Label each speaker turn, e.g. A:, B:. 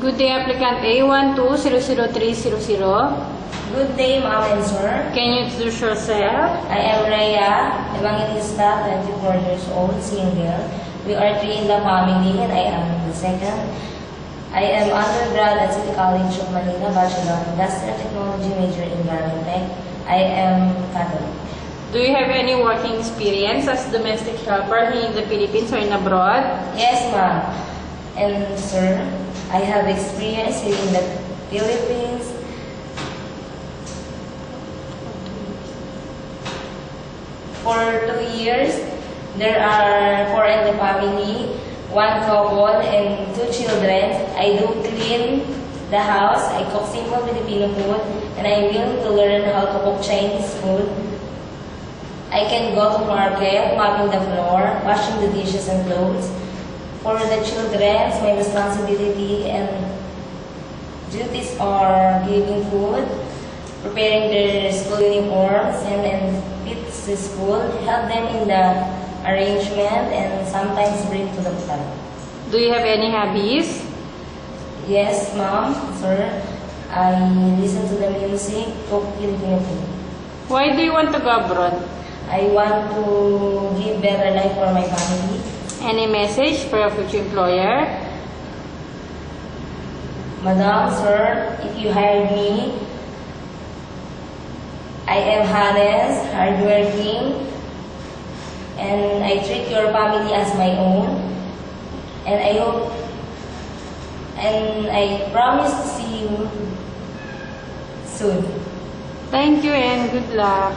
A: Good day, applicant A12-00300.
B: Good day, ma'am and sir.
A: Can you introduce yourself?
B: I am Rhea Evangelista, 24 years old, single. We are three in the family and I am the second. I am undergrad at City College of Manila, Bachelor of Industrial Technology, major in Garment Tech. I am Catholic.
A: Do you have any working experience as domestic helper here in the Philippines or in abroad?
B: Yes, ma'am. And sir, I have experience here in the Philippines. For 2 years, there are 4 in the family, 1 couple and 2 children. I do clean the house, I cook simple Filipino food, and I will to learn how to cook Chinese food. I can go to market, mopping the floor, washing the dishes and clothes. For the children, my responsibility and duties are giving food, preparing their school uniforms, and fit to school, help them in the arrangement, and sometimes bring to the club.
A: Do you have any hobbies?
B: Yes, ma'am, sir. I listen to the music, cook Filipino food.
A: Why do you want to go abroad?
B: I want to give better life for my family.
A: Any message for your future employer?
B: Madam, sir, if you hired me, I am honest, hardworking, and I treat your family as my own. And I hope, and I promise to see you soon.
A: Thank you and good luck.